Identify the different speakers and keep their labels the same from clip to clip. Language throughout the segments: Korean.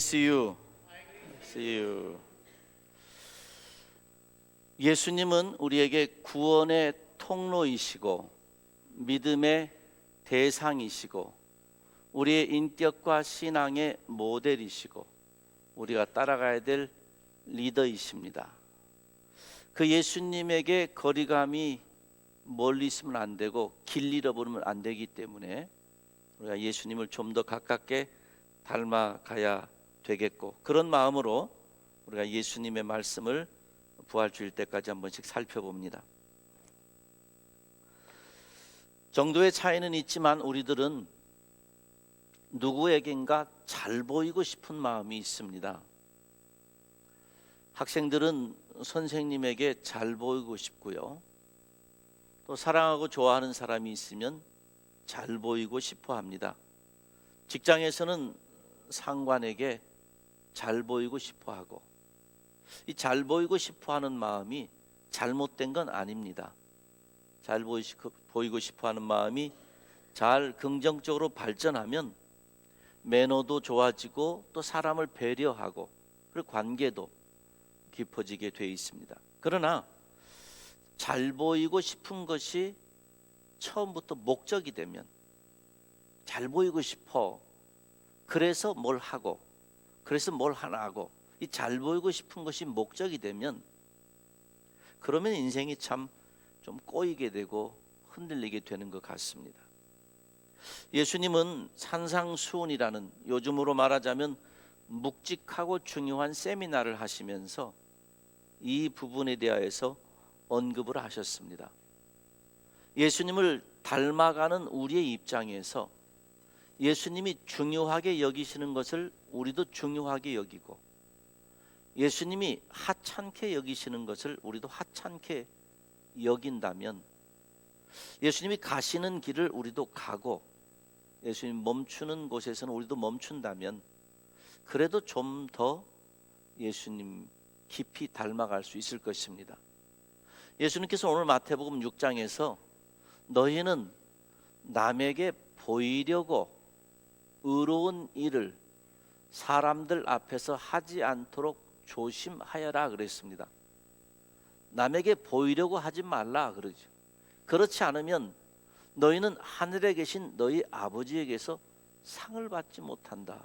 Speaker 1: See you. See you. 예수님은 우리에게 구원의 통로이시고 믿음의 대상이시고 우리의 인격과 신앙의 모델이시고 우리가 따라가야 될 리더이십니다. 그 예수님에게 거리감이 멀리 있으면 안 되고 길 잃어버리면 안 되기 때문에 우리가 예수님을 좀 더 가깝게 닮아가야 되겠고, 그런 마음으로 우리가 예수님의 말씀을 부활주일 때까지 한 번씩 살펴봅니다. 정도의 차이는 있지만 우리들은 누구에겐가 잘 보이고 싶은 마음이 있습니다. 학생들은 선생님에게 잘 보이고 싶고요, 또 사랑하고 좋아하는 사람이 있으면 잘 보이고 싶어 합니다. 직장에서는 상관에게 잘 보이고 싶어 하고, 이 잘 보이고 싶어 하는 마음이 잘못된 건 아닙니다. 잘 보이고 싶어 하는 마음이 잘 긍정적으로 발전하면 매너도 좋아지고 또 사람을 배려하고 그리고 관계도 깊어지게 돼 있습니다. 그러나 잘 보이고 싶은 것이 처음부터 목적이 되면, 잘 보이고 싶어 그래서 뭘 하고 그래서 뭘 하나 하고, 이 잘 보이고 싶은 것이 목적이 되면 그러면 인생이 참 좀 꼬이게 되고 흔들리게 되는 것 같습니다. 예수님은 산상수훈이라는, 요즘으로 말하자면 묵직하고 중요한 세미나를 하시면서 이 부분에 대하여서 언급을 하셨습니다. 예수님을 닮아가는 우리의 입장에서 예수님이 중요하게 여기시는 것을 우리도 중요하게 여기고, 예수님이 하찮게 여기시는 것을 우리도 하찮게 여긴다면, 예수님이 가시는 길을 우리도 가고 예수님 멈추는 곳에서는 우리도 멈춘다면, 그래도 좀 더 예수님 깊이 닮아갈 수 있을 것입니다. 예수님께서 오늘 마태복음 6장에서 너희는 남에게 보이려고 의로운 일을 사람들 앞에서 하지 않도록 조심하여라 그랬습니다. 남에게 보이려고 하지 말라 그러죠. 그렇지 않으면 너희는 하늘에 계신 너희 아버지에게서 상을 받지 못한다.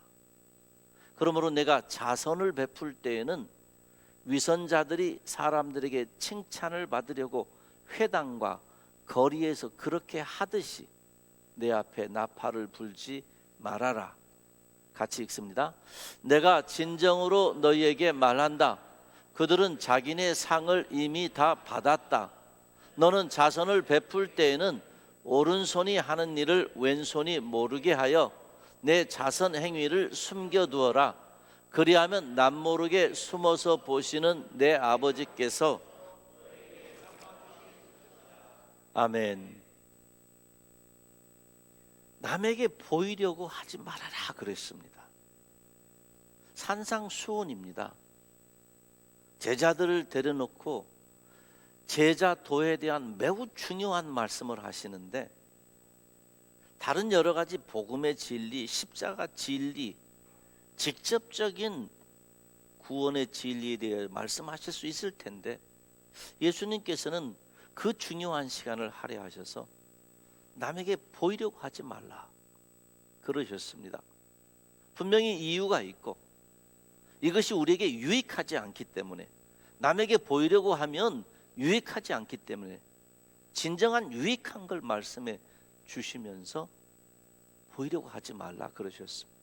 Speaker 1: 그러므로 내가 자선을 베풀 때에는 위선자들이 사람들에게 칭찬을 받으려고 회당과 거리에서 그렇게 하듯이 내 앞에 나팔을 불지 말아라. 같이 읽습니다. 내가 진정으로 너희에게 말한다. 그들은 자기네 상을 이미 다 받았다. 너는 자선을 베풀 때에는 오른손이 하는 일을 왼손이 모르게 하여 내 자선 행위를 숨겨두어라. 그리하면 남모르게 숨어서 보시는 내 아버지께서, 아멘. 남에게 보이려고 하지 말아라 그랬습니다. 산상수훈입니다. 제자들을 데려놓고 제자도에 대한 매우 중요한 말씀을 하시는데, 다른 여러 가지 복음의 진리, 십자가 진리, 직접적인 구원의 진리에 대해 말씀하실 수 있을 텐데, 예수님께서는 그 중요한 시간을 할애하셔서 남에게 보이려고 하지 말라 그러셨습니다. 분명히 이유가 있고, 이것이 우리에게 유익하지 않기 때문에, 남에게 보이려고 하면 유익하지 않기 때문에 진정한 유익한 걸 말씀해 주시면서 보이려고 하지 말라 그러셨습니다.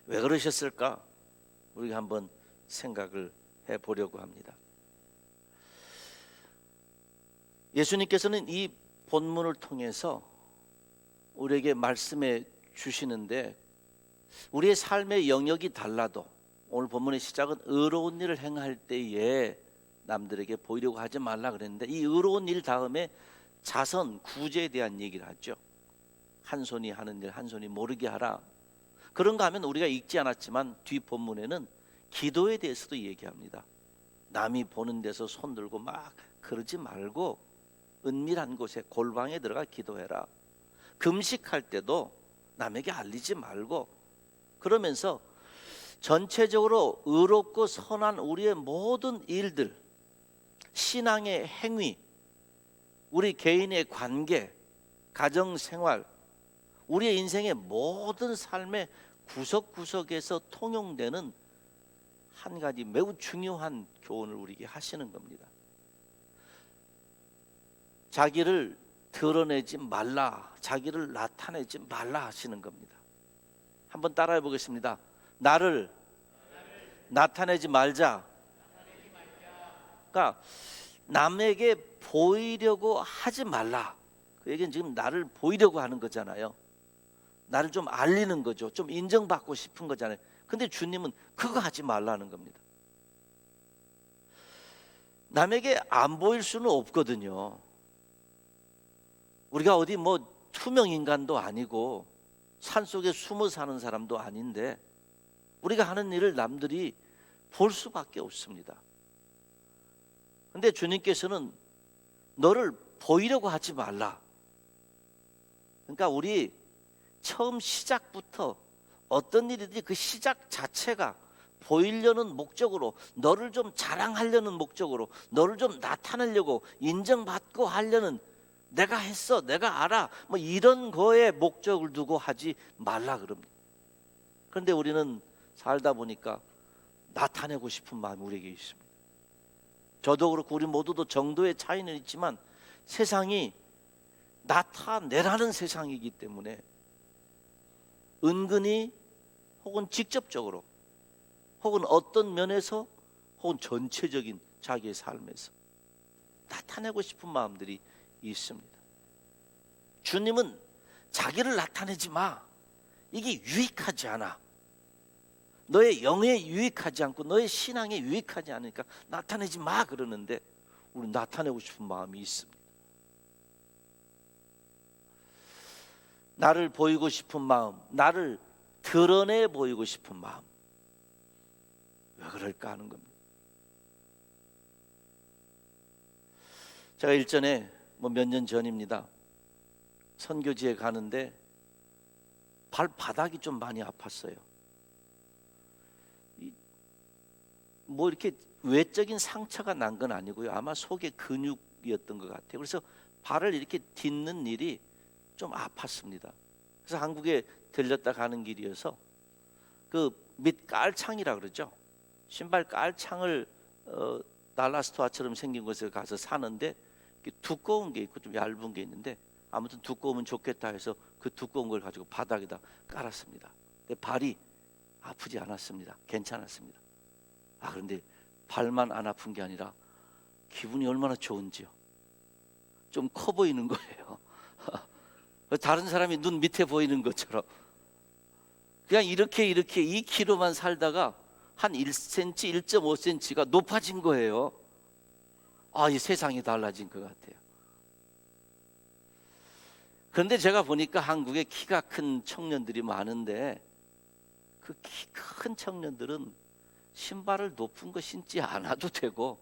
Speaker 1: 왜 그러셨을까? 우리가 한번 생각을 해보려고 합니다. 예수님께서는 이 본문을 통해서 우리에게 말씀해 주시는데, 우리의 삶의 영역이 달라도 오늘 본문의 시작은 의로운 일을 행할 때에 남들에게 보이려고 하지 말라 그랬는데, 이 의로운 일 다음에 자선, 구제에 대한 얘기를 하죠. 한 손이 하는 일 한 손이 모르게 하라. 그런가 하면 우리가 읽지 않았지만 뒤 본문에는 기도에 대해서도 얘기합니다. 남이 보는 데서 손 들고 막 그러지 말고 은밀한 곳에 골방에 들어가 기도해라. 금식할 때도 남에게 알리지 말고, 그러면서 전체적으로 의롭고 선한 우리의 모든 일들, 신앙의 행위, 우리 개인의 관계, 가정생활, 우리의 인생의 모든 삶의 구석구석에서 통용되는 한 가지 매우 중요한 교훈을 우리에게 하시는 겁니다. 자기를 드러내지 말라, 자기를 나타내지 말라 하시는 겁니다. 한번 따라해 보겠습니다. 나를 나타내지 말자. 그러니까 남에게 보이려고 하지 말라. 그 얘기는 지금 나를 보이려고 하는 거잖아요. 나를 좀 알리는 거죠. 좀 인정받고 싶은 거잖아요. 근데 주님은 그거 하지 말라는 겁니다. 남에게 안 보일 수는 없거든요. 우리가 어디 뭐 투명 인간도 아니고 산속에 숨어 사는 사람도 아닌데 우리가 하는 일을 남들이 볼 수밖에 없습니다. 근데 주님께서는 너를 보이려고 하지 말라. 그러니까 우리 처음 시작부터 어떤 일이든지 그 시작 자체가 보이려는 목적으로, 너를 좀 자랑하려는 목적으로, 너를 좀 나타내려고, 인정받고 하려는, 내가 했어, 내가 알아, 뭐 이런 거에 목적을 두고 하지 말라 그럽니다. 그런데 우리는 살다 보니까 나타내고 싶은 마음이 우리에게 있습니다. 저도 그렇고 우리 모두도 정도의 차이는 있지만 세상이 나타내라는 세상이기 때문에 은근히 혹은 직접적으로 혹은 어떤 면에서 혹은 전체적인 자기의 삶에서 나타내고 싶은 마음들이 있습니다. 주님은 자기를 나타내지 마. 이게 유익하지 않아. 너의 영에 유익하지 않고 너의 신앙에 유익하지 않으니까 나타내지 마 그러는데 우리는 나타내고 싶은 마음이 있습니다. 나를 보이고 싶은 마음, 나를 드러내 보이고 싶은 마음. 왜 그럴까 하는 겁니다. 제가 일전에 몇 년 전입니다. 선교지에 가는데 발바닥이 좀 많이 아팠어요. 뭐 이렇게 외적인 상처가 난 건 아니고요. 아마 속의 근육이었던 것 같아요. 그래서 발을 이렇게 딛는 일이 좀 아팠습니다. 그래서 한국에 들렸다 가는 길이어서 그 밑 깔창이라 그러죠. 신발 깔창을 달라스토아처럼 생긴 곳에 가서 사는데 두꺼운 게 있고 좀 얇은 게 있는데 아무튼 두꺼우면 좋겠다 해서 그 두꺼운 걸 가지고 바닥에다 깔았습니다. 근데 발이 아프지 않았습니다. 괜찮았습니다. 그런데 발만 안 아픈 게 아니라 기분이 얼마나 좋은지요. 좀 커 보이는 거예요. 다른 사람이 눈 밑에 보이는 것처럼 그냥 이렇게 2kg만 살다가 한 1cm, 1.5cm가 높아진 거예요. 이 세상이 달라진 것 같아요. 그런데 제가 보니까 한국에 키가 큰 청년들이 많은데 그 키 큰 청년들은 신발을 높은 거 신지 않아도 되고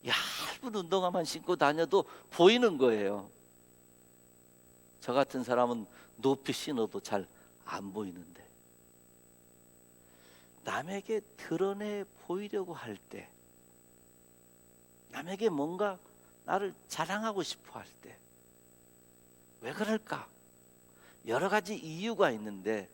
Speaker 1: 얇은 운동화만 신고 다녀도 보이는 거예요. 저 같은 사람은 높이 신어도 잘 안 보이는데 남에게 드러내 보이려고 할 때, 남에게 뭔가 나를 자랑하고 싶어 할 때 왜 그럴까? 여러 가지 이유가 있는데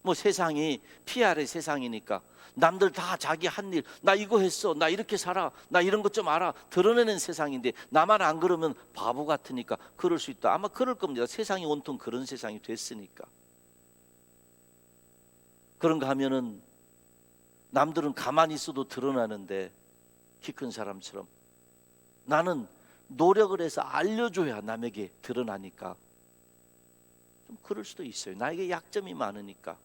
Speaker 1: 뭐 세상이 PR의 세상이니까 남들 다 자기 한 일, 나 이거 했어, 나 이렇게 살아, 나 이런 것 좀 알아 드러내는 세상인데 나만 안 그러면 바보 같으니까 그럴 수 있다. 아마 그럴 겁니다. 세상이 온통 그런 세상이 됐으니까. 그런가 하면은 남들은 가만히 있어도 드러나는데 키 큰 사람처럼 나는 노력을 해서 알려줘야 남에게 드러나니까 좀 그럴 수도 있어요. 나에게 약점이 많으니까,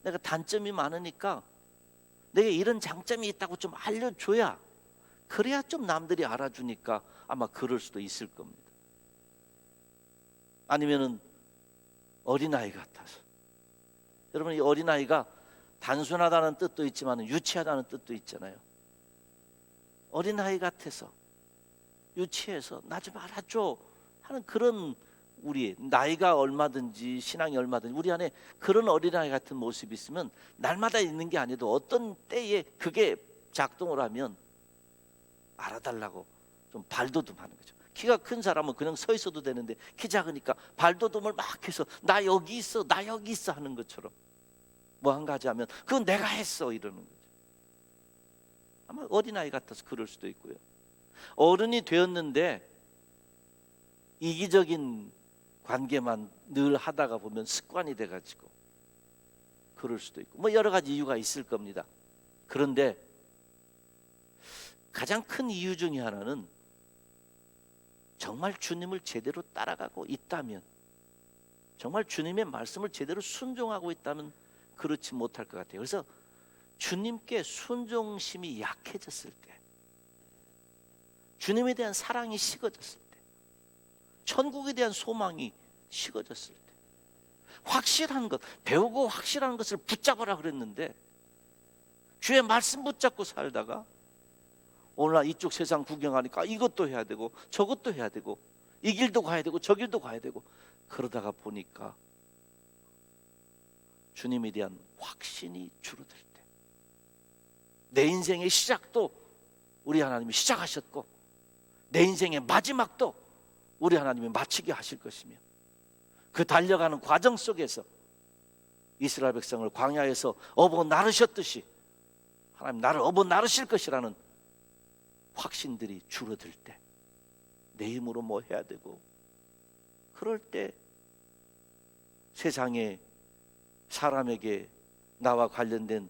Speaker 1: 내가 단점이 많으니까 내게 이런 장점이 있다고 좀 알려줘야, 그래야 좀 남들이 알아주니까 아마 그럴 수도 있을 겁니다. 아니면은 어린아이 같아서. 여러분, 이 어린아이가 단순하다는 뜻도 있지만 유치하다는 뜻도 있잖아요. 어린아이 같아서 유치해서 나 좀 알아줘 하는 그런 우리 나이가 얼마든지 신앙이 얼마든지 우리 안에 그런 어린아이 같은 모습이 있으면 날마다 있는 게 아니도 어떤 때에 그게 작동을 하면 알아달라고 좀 발돋움하는 거죠. 키가 큰 사람은 그냥 서 있어도 되는데 키 작으니까 발돋움을 막 해서 나 여기 있어, 나 여기 있어 하는 것처럼 뭐 한 가지 하면 그건 내가 했어 이러는 거죠. 아마 어린아이 같아서 그럴 수도 있고요. 어른이 되었는데 이기적인 관계만 늘 하다가 보면 습관이 돼가지고 그럴 수도 있고 뭐 여러 가지 이유가 있을 겁니다. 그런데 가장 큰 이유 중에 하나는 정말 주님을 제대로 따라가고 있다면, 정말 주님의 말씀을 제대로 순종하고 있다면 그렇지 못할 것 같아요. 그래서 주님께 순종심이 약해졌을 때, 주님에 대한 사랑이 식어졌을 때, 천국에 대한 소망이 식어졌을 때, 확실한 것, 배우고 확실한 것을 붙잡아라 그랬는데 주의 말씀 붙잡고 살다가 오늘날 이쪽 세상 구경하니까 이것도 해야 되고 저것도 해야 되고 이 길도 가야 되고 저 길도 가야 되고 그러다가 보니까 주님에 대한 확신이 줄어들 때, 내 인생의 시작도 우리 하나님이 시작하셨고 내 인생의 마지막도 우리 하나님이 마치게 하실 것이며, 그 달려가는 과정 속에서 이스라엘 백성을 광야에서 업어 나르셨듯이 하나님 나를 업어 나르실 것이라는 확신들이 줄어들 때, 내 힘으로 뭐 해야 되고 그럴 때 세상에 사람에게 나와 관련된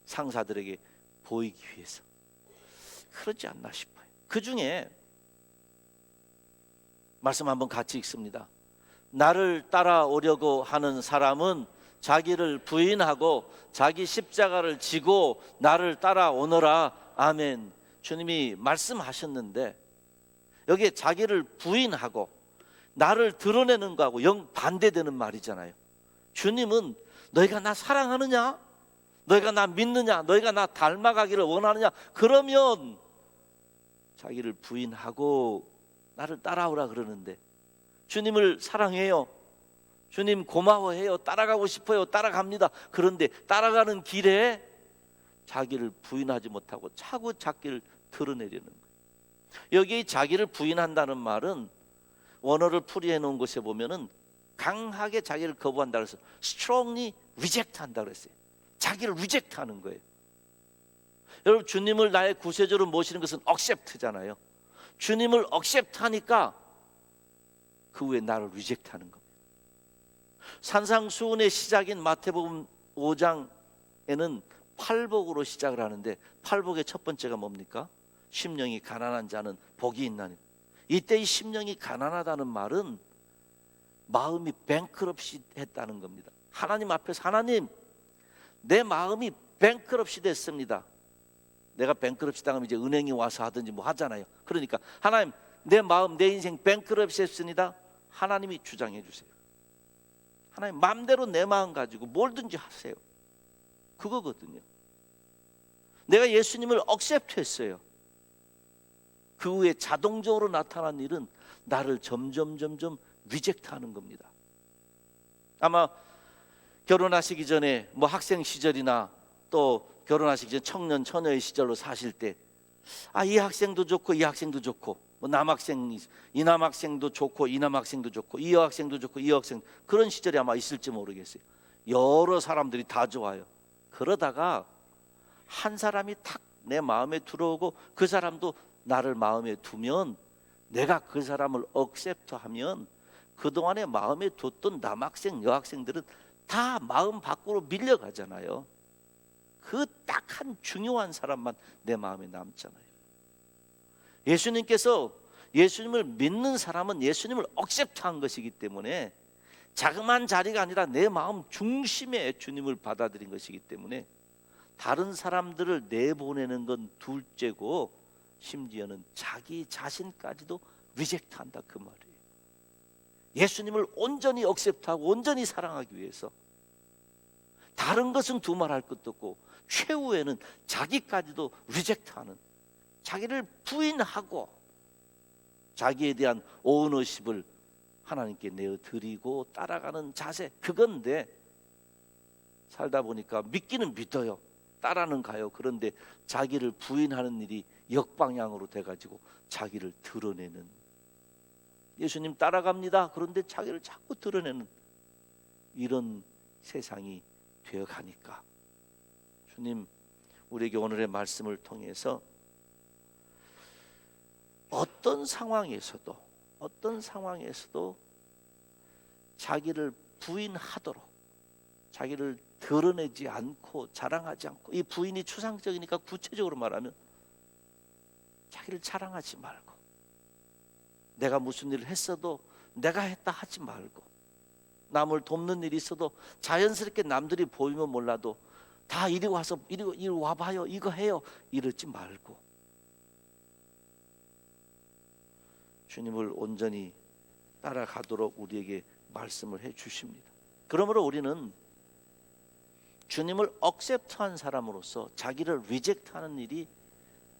Speaker 1: 상사들에게 보이기 위해서 그러지 않나 싶어요. 그 중에 말씀 한번 같이 읽습니다. 나를 따라오려고 하는 사람은 자기를 부인하고 자기 십자가를 지고 나를 따라오너라. 아멘. 주님이 말씀하셨는데 여기에 자기를 부인하고 나를 드러내는 거하고 영 반대되는 말이잖아요. 주님은 너희가 나 사랑하느냐? 너희가 나 믿느냐? 너희가 나 닮아가기를 원하느냐? 그러면 자기를 부인하고 나를 따라오라 그러는데, 주님을 사랑해요, 주님 고마워해요, 따라가고 싶어요, 따라갑니다. 그런데 따라가는 길에 자기를 부인하지 못하고 차고 자기를 드러내려는 거예요. 여기 자기를 부인한다는 말은 원어를 풀이해 놓은 곳에 보면은 강하게 자기를 거부한다 그래서 strongly reject 한다 그랬어요. 자기를 reject 하는 거예요. 여러분, 주님을 나의 구세주로 모시는 것은 accept잖아요. 주님을 accept 하니까 그 후에 나를 reject 하는 겁니다. 산상수훈의 시작인 마태복음 5장에는 팔복으로 시작을 하는데, 팔복의 첫 번째가 뭡니까? 심령이 가난한 자는 복이 있나니. 이때 이 심령이 가난하다는 말은 마음이 뱅크럽시 했다는 겁니다. 하나님 앞에서, 하나님, 내 마음이 뱅크럽시 됐습니다. 내가 뱅크럽시 당하면 이제 은행이 와서 하든지 뭐 하잖아요. 그러니까 하나님, 내 마음, 내 인생 뱅크럽시 했습니다. 하나님이 주장해 주세요. 하나님 마음대로 내 마음 가지고 뭐든지 하세요. 그거거든요. 내가 예수님을 억셉트했어요. 그 후에 자동적으로 나타난 일은 나를 점점 리젝트하는 겁니다. 아마 결혼하시기 전에 뭐 학생 시절이나 또 결혼하시기 전 청년 처녀의 시절로 사실 때, 이 학생도 좋고 이 학생도 좋고, 뭐 남학생, 이 남학생도 좋고 이 남학생도 좋고 이 여학생도 좋고 이 여학생, 그런 시절이 아마 있을지 모르겠어요. 여러 사람들이 다 좋아요. 그러다가 한 사람이 탁 내 마음에 들어오고 그 사람도 나를 마음에 두면, 내가 그 사람을 억셉트하면 그동안에 마음에 뒀던 남학생, 여학생들은 다 마음 밖으로 밀려가잖아요. 그 딱 한 중요한 사람만 내 마음에 남잖아요. 예수님께서 예수님을 믿는 사람은 예수님을 억셉트한 것이기 때문에 자그마한 자리가 아니라 내 마음 중심에 주님을 받아들인 것이기 때문에 다른 사람들을 내보내는 건 둘째고 심지어는 자기 자신까지도 리젝트한다, 그 말이에요. 예수님을 온전히 억셉트하고 온전히 사랑하기 위해서 다른 것은 두말할 것도 없고 최후에는 자기까지도 리젝트하는, 자기를 부인하고 자기에 대한 오너십을 하나님께 내어드리고 따라가는 자세, 그건데 살다 보니까 믿기는 믿어요, 따라는 가요. 그런데 자기를 부인하는 일이 역방향으로 돼가지고 자기를 드러내는, 예수님 따라갑니다, 그런데 자기를 자꾸 드러내는 이런 세상이 되어가니까 주님 우리에게 오늘의 말씀을 통해서 어떤 상황에서도 자기를 부인하도록, 자기를 드러내지 않고 자랑하지 않고, 이 부인이 추상적이니까 구체적으로 말하면 자기를 자랑하지 말고, 내가 무슨 일을 했어도 내가 했다 하지 말고, 남을 돕는 일이 있어도 자연스럽게 남들이 보이면 몰라도 다 이리 와서 이리 와봐요, 이거 해요, 이러지 말고 주님을 온전히 따라가도록 우리에게 말씀을 해 주십니다. 그러므로 우리는 주님을 억셉트한 사람으로서 자기를 리젝트하는 일이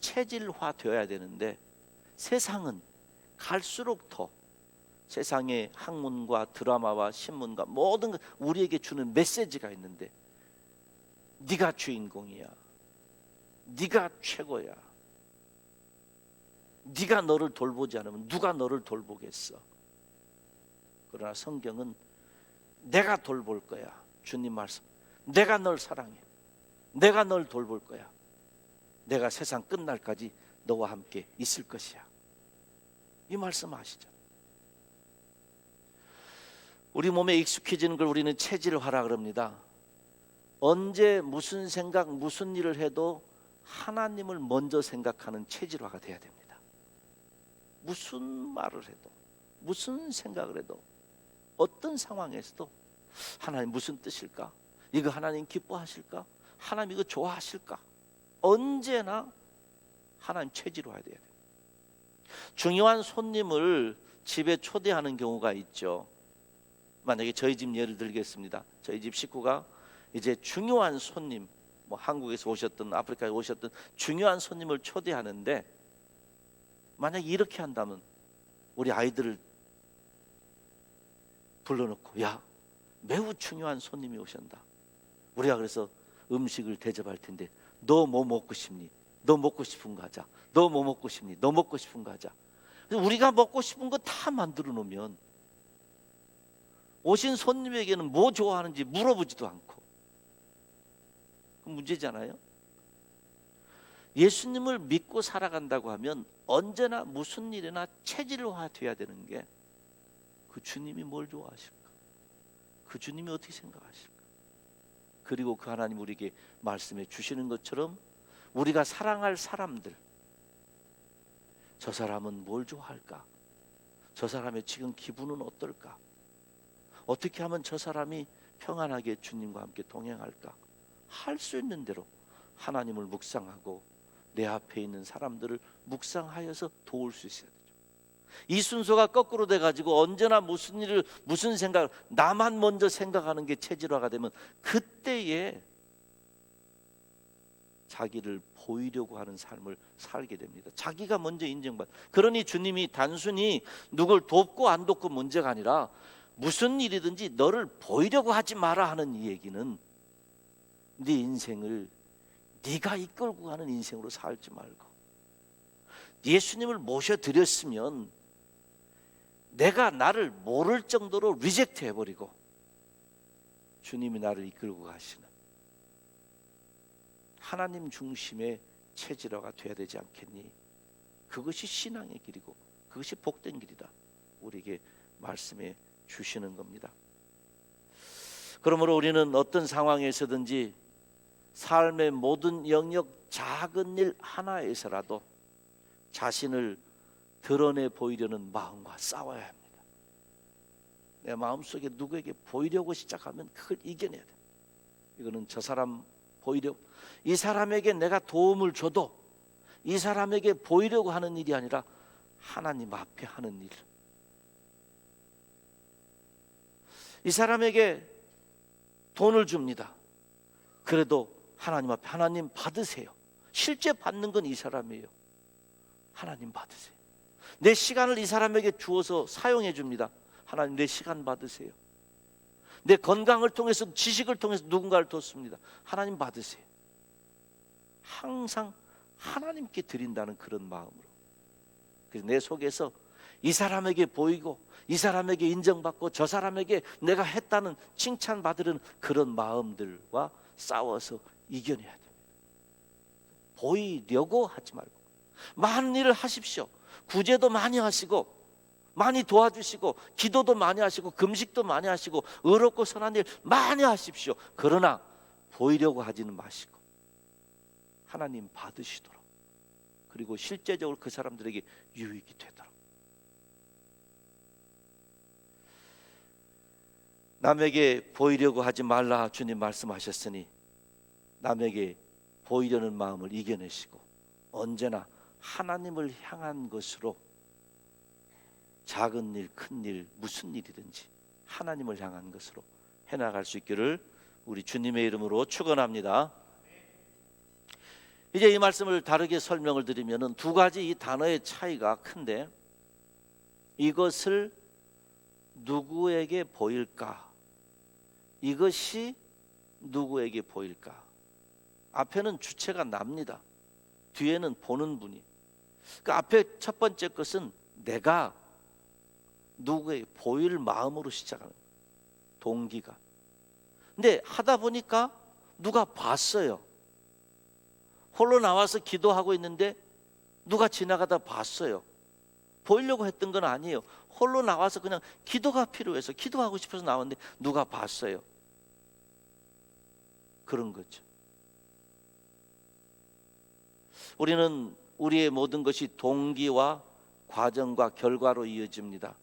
Speaker 1: 체질화되어야 되는데, 세상은 갈수록 더 세상의 학문과 드라마와 신문과 모든 것, 우리에게 주는 메시지가 있는데, 네가 주인공이야, 네가 최고야, 네가 너를 돌보지 않으면 누가 너를 돌보겠어. 그러나 성경은 내가 돌볼 거야. 주님 말씀, 내가 널 사랑해, 내가 널 돌볼 거야, 내가 세상 끝날까지 너와 함께 있을 것이야. 이 말씀 아시죠? 우리 몸에 익숙해지는 걸 우리는 체질화라 그럽니다. 언제 무슨 생각, 무슨 일을 해도 하나님을 먼저 생각하는 체질화가 돼야 됩니다. 무슨 말을 해도, 무슨 생각을 해도, 어떤 상황에서도 하나님 무슨 뜻일까? 이거 하나님 기뻐하실까? 하나님 이거 좋아하실까? 언제나 하나님 체질화해야 돼요. 중요한 손님을 집에 초대하는 경우가 있죠. 만약에 저희 집 예를 들겠습니다. 저희 집 식구가 이제 중요한 손님, 뭐 한국에서 오셨던, 아프리카에 오셨던 중요한 손님을 초대하는데, 만약에 이렇게 한다면 우리 아이들을 불러놓고, 야, 매우 중요한 손님이 오신다, 우리가 그래서 음식을 대접할 텐데 너 뭐 먹고 싶니? 너 먹고 싶은 거 하자. 너 뭐 먹고 싶니? 너 먹고 싶은 거 하자. 우리가 먹고 싶은 거 다 만들어 놓으면 오신 손님에게는 뭐 좋아하는지 물어보지도 않고, 그 문제잖아요. 예수님을 믿고 살아간다고 하면 언제나 무슨 일이나 체질화돼야 되는 게, 그 주님이 뭘 좋아하실까? 그 주님이 어떻게 생각하실까? 그리고 그 하나님 우리에게 말씀해 주시는 것처럼 우리가 사랑할 사람들, 저 사람은 뭘 좋아할까? 저 사람의 지금 기분은 어떨까? 어떻게 하면 저 사람이 평안하게 주님과 함께 동행할까? 할 수 있는 대로 하나님을 묵상하고 내 앞에 있는 사람들을 묵상하여서 도울 수 있어야 되죠. 이 순서가 거꾸로 돼가지고 언제나 무슨 일을, 무슨 생각을, 나만 먼저 생각하는 게 체질화가 되면 그때에 자기를 보이려고 하는 삶을 살게 됩니다. 자기가 먼저 인정받. 그러니 주님이 단순히 누굴 돕고 안 돕고 문제가 아니라 무슨 일이든지 너를 보이려고 하지 마라 하는 이 얘기는, 네 인생을 네가 이끌고 가는 인생으로 살지 말고, 예수님을 모셔드렸으면 내가 나를 모를 정도로 리젝트 해버리고 주님이 나를 이끌고 가시는 하나님 중심의 체질화가 돼야 되지 않겠니? 그것이 신앙의 길이고 그것이 복된 길이다, 우리에게 말씀해 주시는 겁니다. 그러므로 우리는 어떤 상황에서든지 삶의 모든 영역, 작은 일 하나에서라도 자신을 드러내 보이려는 마음과 싸워야 합니다. 내 마음속에 누구에게 보이려고 시작하면 그걸 이겨내야 돼. 이거는 저 사람 보이려고, 이 사람에게 내가 도움을 줘도 이 사람에게 보이려고 하는 일이 아니라 하나님 앞에 하는 일. 이 사람에게 돈을 줍니다. 그래도 하나님 앞에, 하나님 받으세요. 실제 받는 건 이 사람이에요. 하나님 받으세요. 내 시간을 이 사람에게 주어서 사용해 줍니다. 하나님 내 시간 받으세요. 내 건강을 통해서, 지식을 통해서 누군가를 돕습니다. 하나님 받으세요. 항상 하나님께 드린다는 그런 마음으로. 그래서 내 속에서 이 사람에게 보이고 이 사람에게 인정받고 저 사람에게 내가 했다는 칭찬받으려는 그런 마음들과 싸워서 이겨내야 됩니다. 보이려고 하지 말고 많은 일을 하십시오. 구제도 많이 하시고 많이 도와주시고 기도도 많이 하시고 금식도 많이 하시고 의롭고 선한 일 많이 하십시오. 그러나 보이려고 하지는 마시고 하나님 받으시도록, 그리고 실제적으로 그 사람들에게 유익이 되도록. 남에게 보이려고 하지 말라 주님 말씀하셨으니 남에게 보이려는 마음을 이겨내시고 언제나 하나님을 향한 것으로 작은 일, 큰 일, 무슨 일이든지 하나님을 향한 것으로 해나갈 수 있기를 우리 주님의 이름으로 축원합니다. 이제 이 말씀을 다르게 설명을 드리면은 두 가지 이 단어의 차이가 큰데, 이것을 누구에게 보일까? 이것이 누구에게 보일까? 앞에는 주체가 납니다. 뒤에는 보는 분이. 그 앞에 첫 번째 것은 내가 누구에게 보일 마음으로 시작하는 동기가. 근데 하다 보니까 누가 봤어요. 홀로 나와서 기도하고 있는데 누가 지나가다 봤어요. 보이려고 했던 건 아니에요. 홀로 나와서 그냥 기도가 필요해서 기도하고 싶어서 나왔는데 누가 봤어요. 그런 거죠. 우리는 우리의 모든 것이 동기와 과정과 결과로 이어집니다.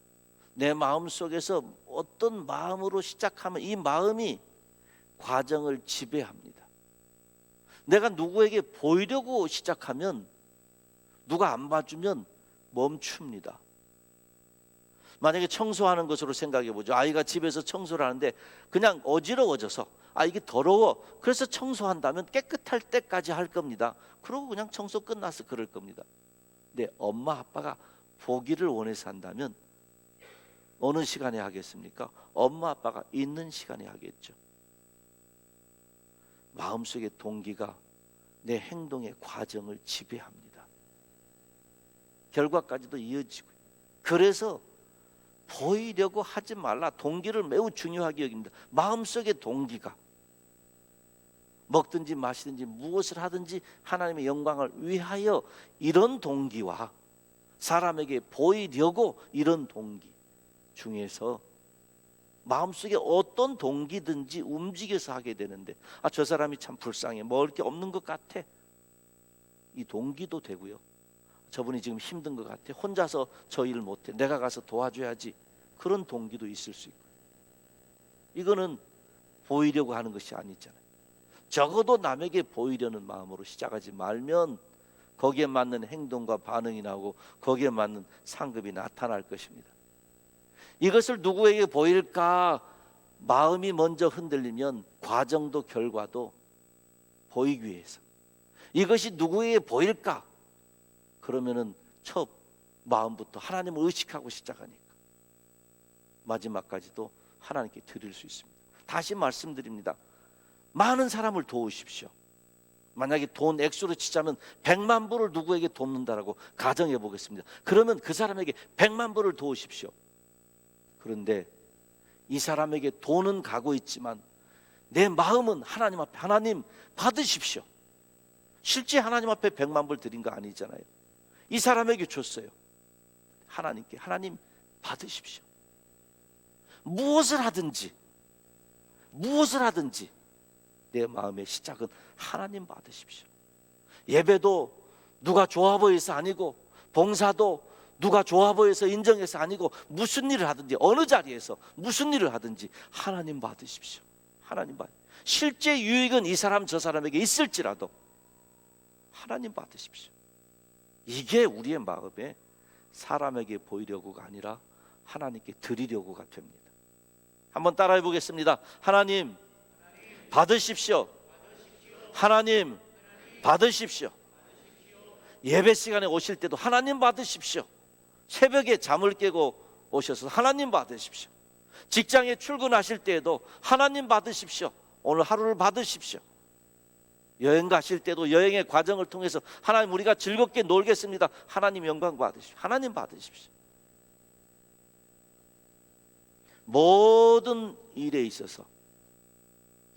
Speaker 1: 내 마음 속에서 어떤 마음으로 시작하면 이 마음이 과정을 지배합니다. 내가 누구에게 보이려고 시작하면 누가 안 봐주면 멈춥니다. 만약에 청소하는 것으로 생각해 보죠. 아이가 집에서 청소를 하는데 그냥 어지러워져서 이게 더러워, 그래서 청소한다면 깨끗할 때까지 할 겁니다. 그러고 그냥 청소 끝나서 그럴 겁니다. 근데 엄마 아빠가 보기를 원해서 한다면 어느 시간에 하겠습니까? 엄마 아빠가 있는 시간에 하겠죠. 마음속의 동기가 내 행동의 과정을 지배합니다. 결과까지도 이어지고. 그래서 보이려고 하지 말라. 동기를 매우 중요하게 여깁니다. 마음속의 동기가 먹든지 마시든지 무엇을 하든지 하나님의 영광을 위하여, 이런 동기와 사람에게 보이려고 이런 동기 중에서 마음속에 어떤 동기든지 움직여서 하게 되는데, 저 사람이 참 불쌍해, 먹을 게 없는 것 같아, 이 동기도 되고요. 저분이 지금 힘든 것 같아, 혼자서 저 일을 못해, 내가 가서 도와줘야지, 그런 동기도 있을 수 있고. 이거는 보이려고 하는 것이 아니잖아요. 적어도 남에게 보이려는 마음으로 시작하지 말면 거기에 맞는 행동과 반응이 나오고 거기에 맞는 상급이 나타날 것입니다. 이것을 누구에게 보일까? 마음이 먼저 흔들리면 과정도 결과도 보이기 위해서. 이것이 누구에게 보일까? 그러면은 첫 마음부터 하나님을 의식하고 시작하니까 마지막까지도 하나님께 드릴 수 있습니다. 다시 말씀드립니다. 많은 사람을 도우십시오. 만약에 돈 액수로 치자면 100만 불을 누구에게 돕는다라고 가정해 보겠습니다. 그러면 그 사람에게 100만 불을 도우십시오. 그런데 이 사람에게 돈은 가고 있지만 내 마음은 하나님 앞에, 하나님 받으십시오. 실제 하나님 앞에 100만 불 드린 거 아니잖아요. 이 사람에게 줬어요. 하나님께, 하나님 받으십시오. 무엇을 하든지 내 마음의 시작은 하나님 받으십시오. 예배도 누가 좋아 보여서 아니고, 봉사도 누가 좋아 보여서 인정해서 아니고, 무슨 일을 하든지 어느 자리에서 무슨 일을 하든지 하나님 받으십시오. 하나님 받. 실제 유익은 이 사람 저 사람에게 있을지라도 하나님 받으십시오. 이게 우리의 마음에 사람에게 보이려고가 아니라 하나님께 드리려고가 됩니다. 한번 따라해 보겠습니다. 하나님 받으십시오. 하나님 받으십시오. 예배 시간에 오실 때도 하나님 받으십시오. 새벽에 잠을 깨고 오셔서 하나님 받으십시오. 직장에 출근하실 때에도 하나님 받으십시오. 오늘 하루를 받으십시오. 여행 가실 때도 여행의 과정을 통해서 하나님 우리가 즐겁게 놀겠습니다. 하나님 영광 받으십시오. 하나님 받으십시오. 모든 일에 있어서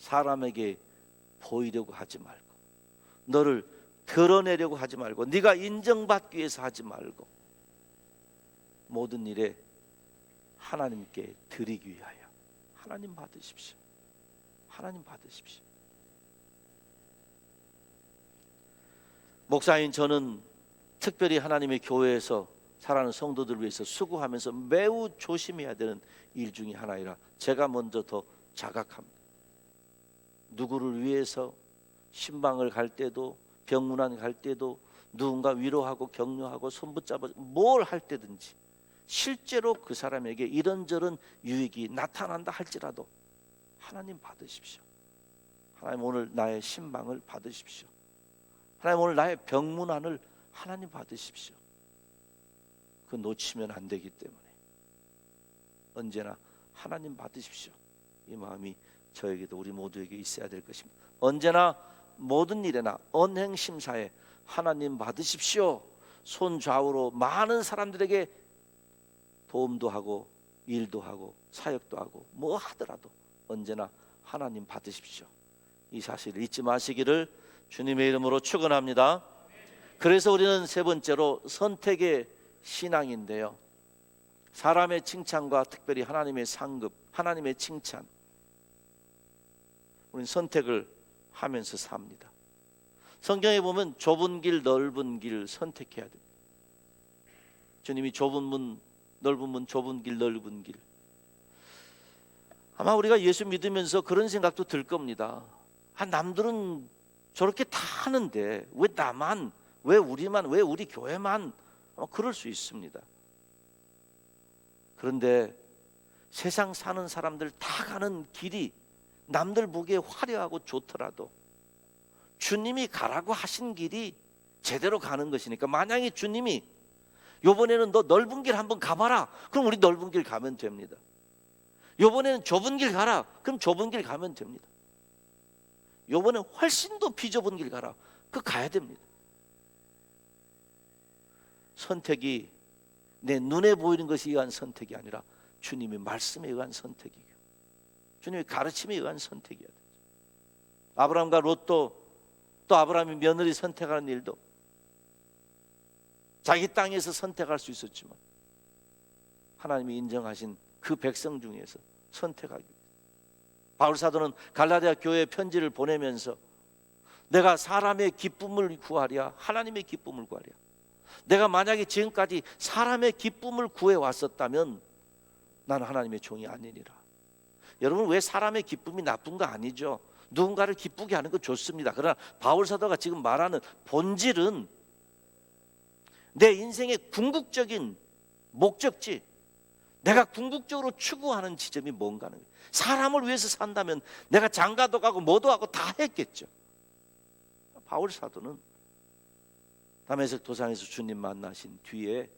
Speaker 1: 사람에게 보이려고 하지 말고, 너를 드러내려고 하지 말고, 네가 인정받기 위해서 하지 말고, 모든 일에 하나님께 드리기 위하여 하나님 받으십시오. 하나님 받으십시오. 목사인 저는 특별히 하나님의 교회에서 살아가는 성도들을 위해서 수고하면서 매우 조심해야 되는 일 중에 하나이라 제가 먼저 더 자각합니다. 누구를 위해서 신방을 갈 때도, 병문안 갈 때도, 누군가 위로하고 격려하고 손붙잡아 뭘 할 때든지 실제로 그 사람에게 이런저런 유익이 나타난다 할지라도 하나님 받으십시오. 하나님 오늘 나의 신방을 받으십시오. 하나님 오늘 나의 병문안을 하나님 받으십시오. 그 놓치면 안 되기 때문에 언제나 하나님 받으십시오. 이 마음이 저에게도 우리 모두에게 있어야 될 것입니다. 언제나 모든 일에나 언행심사에 하나님 받으십시오. 손 좌우로 많은 사람들에게 도움도 하고 일도 하고 사역도 하고 뭐 하더라도 언제나 하나님 받으십시오. 이 사실을 잊지 마시기를 주님의 이름으로 축원합니다. 그래서 우리는 세 번째로 선택의 신앙인데요, 사람의 칭찬과 특별히 하나님의 상급, 하나님의 칭찬, 우리는 선택을 하면서 삽니다. 성경에 보면 좁은 길 넓은 길 선택해야 됩니다. 주님이 좁은 문 넓은 문, 좁은 길 넓은 길. 아마 우리가 예수 믿으면서 그런 생각도 들 겁니다. 남들은 저렇게 다 하는데 왜 나만, 왜 우리만, 왜 우리 교회만, 그럴 수 있습니다. 그런데 세상 사는 사람들 다 가는 길이 남들 보기에 화려하고 좋더라도 주님이 가라고 하신 길이 제대로 가는 것이니까, 만약에 주님이 요번에는 너 넓은 길 한번 가봐라, 그럼 우리 넓은 길 가면 됩니다. 요번에는 좁은 길 가라, 그럼 좁은 길 가면 됩니다. 요번엔 훨씬 더 비좁은 길 가라, 그 가야 됩니다. 선택이 내 눈에 보이는 것에 의한 선택이 아니라 주님의 말씀에 의한 선택이고 주님의 가르침에 의한 선택이어야 되죠. 아브라함과 롯도, 또 아브라함이 며느리 선택하는 일도 자기 땅에서 선택할 수 있었지만 하나님이 인정하신 그 백성 중에서 선택하기 위해서, 바울 사도는 갈라디아 교회에 편지를 보내면서 내가 사람의 기쁨을 구하랴 하나님의 기쁨을 구하랴, 내가 만약에 지금까지 사람의 기쁨을 구해 왔었다면 나는 하나님의 종이 아니니라. 여러분, 왜 사람의 기쁨이 나쁜 거 아니죠. 누군가를 기쁘게 하는 거 좋습니다. 그러나 바울 사도가 지금 말하는 본질은 내 인생의 궁극적인 목적지, 내가 궁극적으로 추구하는 지점이 뭔가 하는 거예요. 사람을 위해서 산다면 내가 장가도 가고 뭐도 하고 다 했겠죠. 바울 사도는 다메섹 도상에서 주님 만나신 뒤에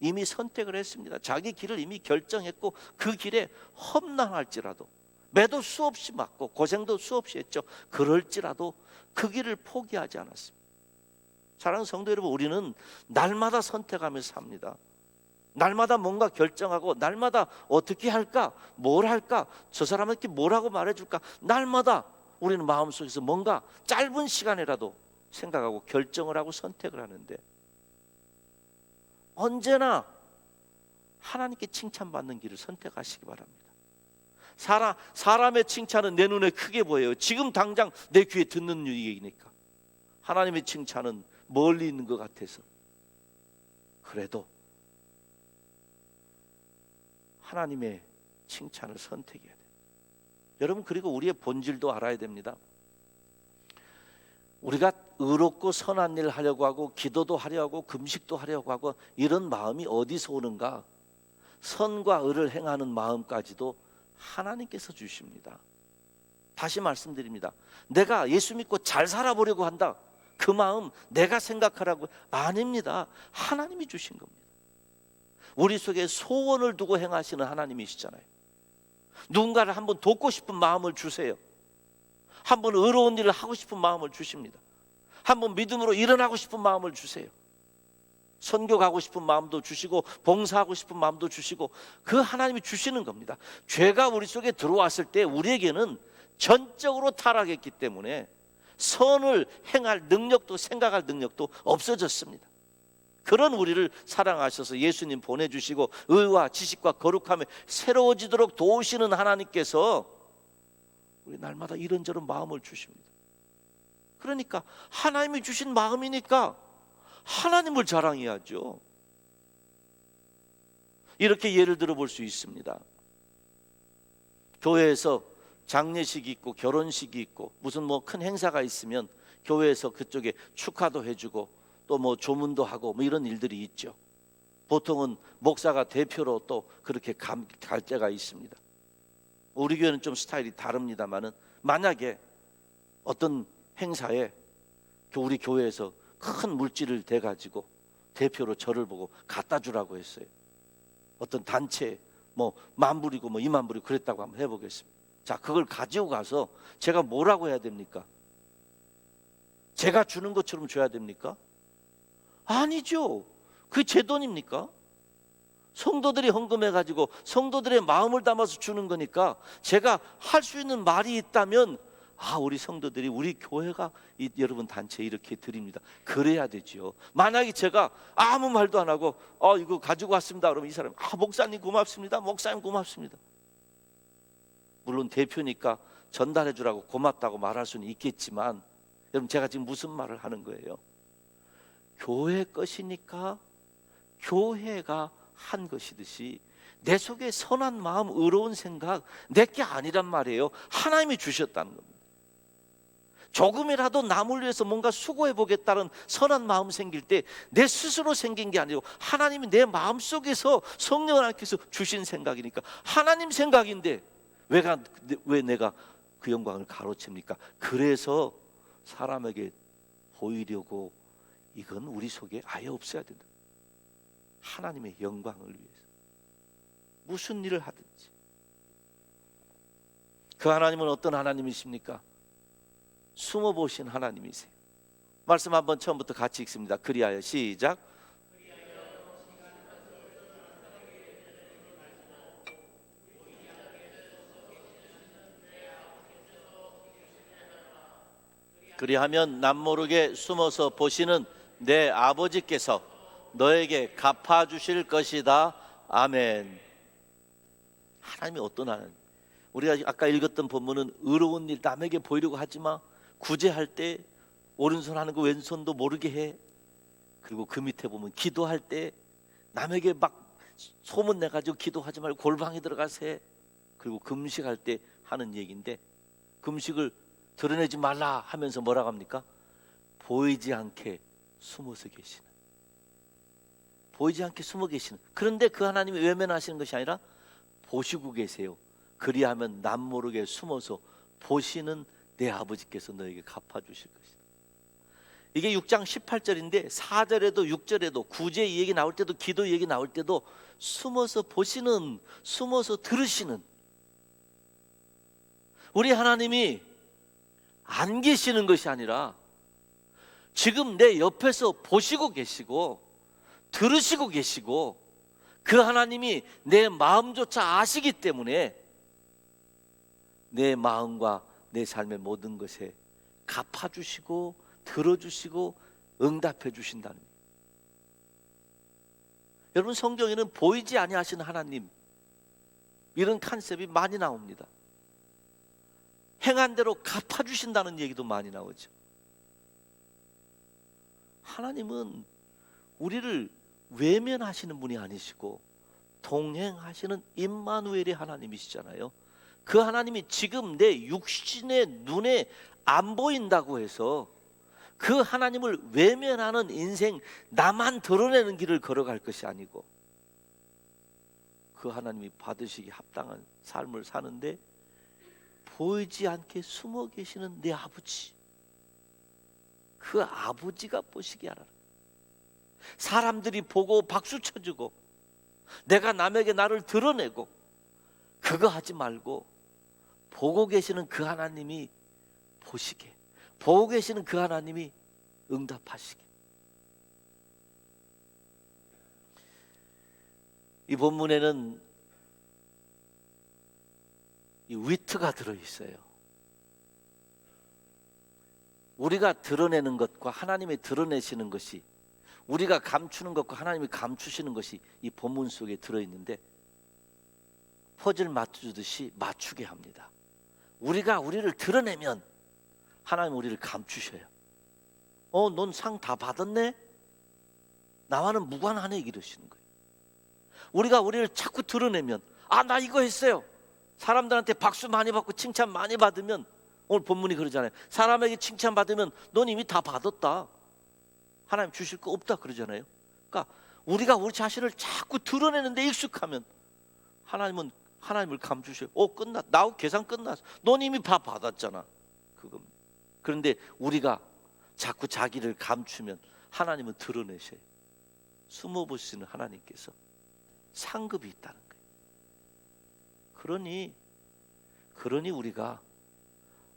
Speaker 1: 이미 선택을 했습니다. 자기 길을 이미 결정했고 그 길에 험난할지라도 매도 수없이 맞고 고생도 수없이 했죠. 그럴지라도 그 길을 포기하지 않았습니다. 사랑하는 성도 여러분, 우리는 날마다 선택하면서 삽니다. 날마다 뭔가 결정하고, 날마다 어떻게 할까, 뭘 할까, 저 사람에게 뭐라고 말해줄까, 날마다 우리는 마음속에서 뭔가 짧은 시간이라도 생각하고 결정을 하고 선택을 하는데, 언제나 하나님께 칭찬받는 길을 선택하시기 바랍니다. 사람의 칭찬은 내 눈에 크게 보여요. 지금 당장 내 귀에 듣는 얘기니까. 하나님의 칭찬은 멀리 있는 것 같아서. 그래도 하나님의 칭찬을 선택해야 돼요. 여러분, 그리고 우리의 본질도 알아야 됩니다. 우리가 의롭고 선한 일을 하려고 하고 기도도 하려고 하고 금식도 하려고 하고 이런 마음이 어디서 오는가? 선과 의를 행하는 마음까지도 하나님께서 주십니다. 다시 말씀드립니다. 내가 예수 믿고 잘 살아보려고 한다, 그 마음 내가 생각하라고, 아닙니다. 하나님이 주신 겁니다. 우리 속에 소원을 두고 행하시는 하나님이시잖아요. 누군가를 한번 돕고 싶은 마음을 주세요. 한번 의로운 일을 하고 싶은 마음을 주십니다. 한번 믿음으로 일어나고 싶은 마음을 주세요. 선교 가고 싶은 마음도 주시고 봉사하고 싶은 마음도 주시고, 그 하나님이 주시는 겁니다. 죄가 우리 속에 들어왔을 때 우리에게는 전적으로 타락했기 때문에 선을 행할 능력도 생각할 능력도 없어졌습니다. 그런 우리를 사랑하셔서 예수님 보내주시고 의와 지식과 거룩함에 새로워지도록 도우시는 하나님께서 우리 날마다 이런저런 마음을 주십니다. 그러니까 하나님이 주신 마음이니까 하나님을 자랑해야죠. 이렇게 예를 들어 볼 수 있습니다. 교회에서 장례식이 있고 결혼식이 있고 무슨 뭐 큰 행사가 있으면 교회에서 그쪽에 축하도 해주고 또 뭐 조문도 하고 뭐 이런 일들이 있죠. 보통은 목사가 대표로 또 그렇게 갈 때가 있습니다. 우리 교회는 좀 스타일이 다릅니다만은, 만약에 어떤 행사에 우리 교회에서 큰 물질을 대가지고 대표로 저를 보고 갖다 주라고 했어요. 어떤 단체 뭐 10,000불이고 뭐 20,000불이고 그랬다고 한번 해보겠습니다. 자, 그걸 가지고 가서 제가 뭐라고 해야 됩니까? 제가 주는 것처럼 줘야 됩니까? 아니죠. 그게 제 돈입니까? 성도들이 헌금해가지고 성도들의 마음을 담아서 주는 거니까 제가 할 수 있는 말이 있다면, 우리 성도들이 우리 교회가 여러분 단체 이렇게 드립니다, 그래야 되죠. 만약에 제가 아무 말도 안 하고 이거 가지고 왔습니다 그러면 이 사람이 목사님 고맙습니다, 목사님 고맙습니다. 물론 대표니까 전달해 주라고 고맙다고 말할 수는 있겠지만, 여러분 제가 지금 무슨 말을 하는 거예요? 교회 것이니까 교회가 한 것이듯이 내 속에 선한 마음, 의로운 생각 내게 아니란 말이에요. 하나님이 주셨다는 겁니다. 조금이라도 남을 위해서 뭔가 수고해 보겠다는 선한 마음 생길 때 내 스스로 생긴 게 아니고 하나님이 내 마음속에서 성령 하나님께서 주신 생각이니까 하나님 생각인데 왜 내가 그 영광을 가로챕니까? 그래서 사람에게 보이려고, 이건 우리 속에 아예 없어야 된다. 하나님의 영광을 위해서 무슨 일을 하든지. 그 하나님은 어떤 하나님이십니까? 숨어보신 하나님이세요. 말씀 한번 처음부터 같이 읽습니다. 그리하여 시작. 그리하면 남모르게 숨어서 보시는 내 아버지께서 너에게 갚아주실 것이다. 아멘. 하나님이 어떤 하나님? 우리가 아까 읽었던 본문은 의로운 일 남에게 보이려고 하지마, 구제할 때 오른손 하는 거 왼손도 모르게 해. 그리고 그 밑에 보면 기도할 때 남에게 막 소문 내가지고 기도하지 말고 골방에 들어가서 해. 그리고 금식할 때 하는 얘기인데, 금식을 드러내지 말라 하면서 뭐라고 합니까? 보이지 않게 숨어서 계시는, 보이지 않게 숨어 계시는. 그런데 그 하나님이 외면하시는 것이 아니라 보시고 계세요. 그리하면 남모르게 숨어서 보시는 내 아버지께서 너에게 갚아주실 것이다. 이게 6장 18절인데 4절에도 6절에도 구제 얘기 나올 때도 기도 얘기 나올 때도 숨어서 보시는, 숨어서 들으시는, 우리 하나님이 안 계시는 것이 아니라 지금 내 옆에서 보시고 계시고 들으시고 계시고, 그 하나님이 내 마음조차 아시기 때문에 내 마음과 내 삶의 모든 것에 갚아주시고 들어주시고 응답해 주신다는 거예요. 여러분, 성경에는 보이지 아니하시는 하나님, 이런 컨셉이 많이 나옵니다. 행한 대로 갚아주신다는 얘기도 많이 나오죠. 하나님은 우리를 외면하시는 분이 아니시고 동행하시는 임마누엘의 하나님이시잖아요. 그 하나님이 지금 내 육신의 눈에 안 보인다고 해서 그 하나님을 외면하는 인생, 나만 드러내는 길을 걸어갈 것이 아니고, 그 하나님이 받으시기 합당한 삶을 사는데 보이지 않게 숨어 계시는 내 아버지, 그 아버지가 보시기 알아라. 사람들이 보고 박수 쳐주고 내가 남에게 나를 드러내고 그거 하지 말고 보고 계시는 그 하나님이 보시게, 보고 계시는 그 하나님이 응답하시게. 이 본문에는 이 위트가 들어있어요. 우리가 드러내는 것과 하나님이 드러내시는 것이, 우리가 감추는 것과 하나님이 감추시는 것이 이 본문 속에 들어있는데 퍼즐 맞추듯이 맞추게 합니다. 우리가 우리를 드러내면 하나님 우리를 감추셔요. 넌 상 다 받았네? 나와는 무관하네, 이러시는 거예요. 우리가 우리를 자꾸 드러내면, 나 이거 했어요. 사람들한테 박수 많이 받고 칭찬 많이 받으면, 오늘 본문이 그러잖아요. 사람에게 칭찬 받으면 넌 이미 다 받았다, 하나님 주실 거 없다 그러잖아요. 그러니까 우리가 우리 자신을 자꾸 드러내는데 익숙하면 하나님은 하나님을 감추셔요. 끝났, 나 계산 끝났어. 넌 이미 다 받았잖아. 그겁니다. 그런데 우리가 자꾸 자기를 감추면 하나님은 드러내셔요. 숨어보시는 하나님께서 상급이 있다는 거예요. 그러니 우리가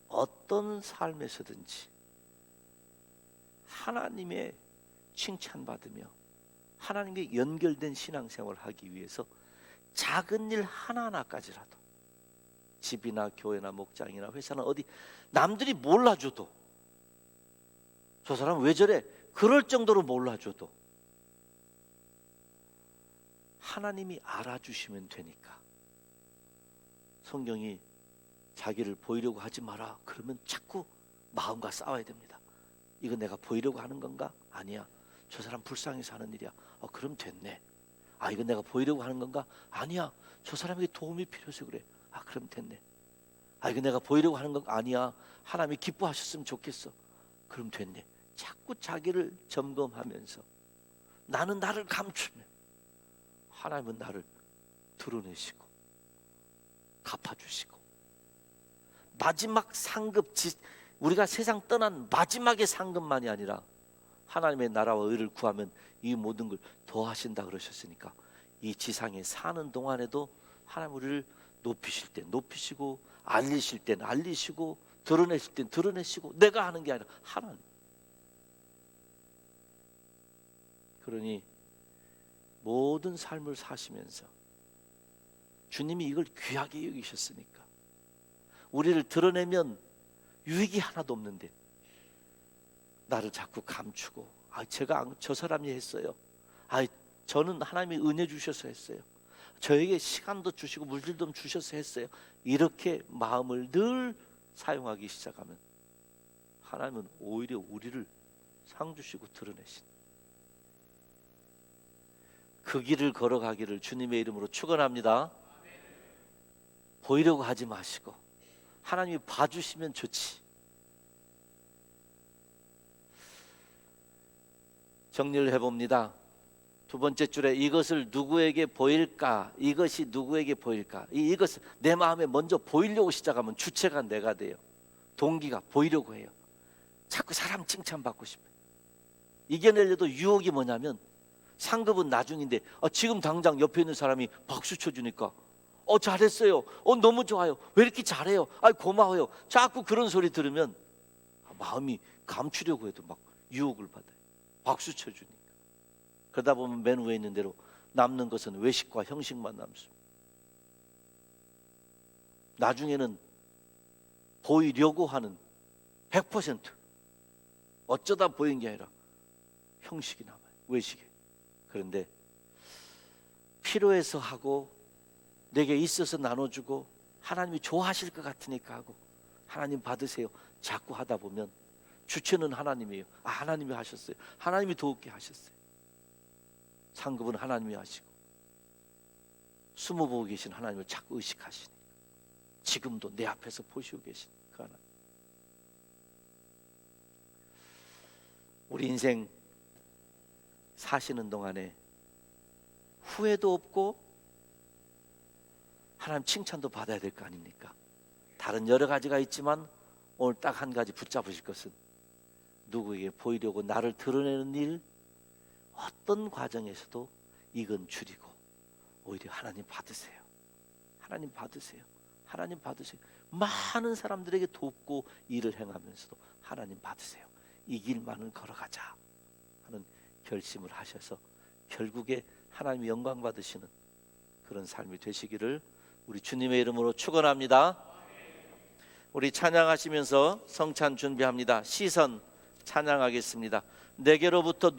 Speaker 1: 어떤 삶에서든지 하나님의 칭찬받으며 하나님께 연결된 신앙생활을 하기 위해서 작은 일 하나하나까지라도, 집이나 교회나 목장이나 회사나 어디 남들이 몰라줘도, 저 사람 왜 저래? 그럴 정도로 몰라줘도 하나님이 알아주시면 되니까. 성경이 자기를 보이려고 하지 마라 그러면 자꾸 마음과 싸워야 됩니다. 이거 내가 보이려고 하는 건가? 아니야. 저 사람 불쌍해서 하는 일이야. 그럼 됐네. 이거 내가 보이려고 하는 건가? 아니야. 저 사람에게 도움이 필요해서 그래. 그럼 됐네. 이거 내가 보이려고 하는 건가? 아니야. 하나님이 기뻐하셨으면 좋겠어. 그럼 됐네. 자꾸 자기를 점검하면서 나는 나를 감추면 하나님은 나를 드러내시고 갚아주시고, 마지막 상급, 우리가 세상 떠난 마지막의 상급만이 아니라 하나님의 나라와 의를 구하면 이 모든 걸 더하신다 그러셨으니까, 이 지상에 사는 동안에도 하나님 우리를 높이실 때 높이시고, 알리실 땐 알리시고, 드러내실 땐 드러내시고, 내가 하는 게 아니라 하나님. 그러니 모든 삶을 사시면서 주님이 이걸 귀하게 여기셨으니까 우리를 드러내면 유익이 하나도 없는데 나를 자꾸 감추고, 제가 저 사람이 했어요. 저는 하나님이 은혜 주셔서 했어요. 저에게 시간도 주시고 물질도 주셔서 했어요. 이렇게 마음을 늘 사용하기 시작하면 하나님은 오히려 우리를 상 주시고 드러내신, 그 길을 걸어가기를 주님의 이름으로 축원합니다. 보이려고 하지 마시고 하나님이 봐주시면 좋지. 정리를 해봅니다. 두 번째 줄에 이것을 누구에게 보일까? 이것이 누구에게 보일까? 이것을 내 마음에 먼저 보이려고 시작하면 주체가 내가 돼요. 동기가 보이려고 해요. 자꾸 사람 칭찬받고 싶어요. 이겨내려도 유혹이 뭐냐면, 상급은 나중인데 지금 당장 옆에 있는 사람이 박수 쳐주니까 잘했어요. 너무 좋아요. 왜 이렇게 잘해요? 고마워요. 자꾸 그런 소리 들으면 마음이 감추려고 해도 막 유혹을 받아요. 박수 쳐주니까. 그러다 보면 맨 위에 있는 대로 남는 것은 외식과 형식만 남습니다. 나중에는 보이려고 하는 100% 어쩌다 보인 게 아니라 형식이 남아요. 외식에. 그런데 필요해서 하고, 내게 있어서 나눠주고, 하나님이 좋아하실 것 같으니까 하고, 하나님 받으세요 자꾸 하다 보면 주체는 하나님이에요. 하나님이 하셨어요. 하나님이 도우게 하셨어요. 상급은 하나님이 하시고, 숨어보고 계신 하나님을 자꾸 의식하시니까 지금도 내 앞에서 보시고 계신 그 하나님. 우리 인생 사시는 동안에 후회도 없고 하나님 칭찬도 받아야 될 거 아닙니까? 다른 여러 가지가 있지만 오늘 딱 한 가지 붙잡으실 것은, 누구에게 보이려고 나를 드러내는 일, 어떤 과정에서도 이건 줄이고 오히려 하나님 받으세요. 하나님 받으세요. 하나님 받으세요. 많은 사람들에게 돕고 일을 행하면서도 하나님 받으세요. 이 길만을 걸어가자 하는 결심을 하셔서 결국에 하나님 영광 받으시는 그런 삶이 되시기를 우리 주님의 이름으로 축원합니다. 우리 찬양하시면서 성찬 준비합니다. 시선 찬양하겠습니다. 내게로부터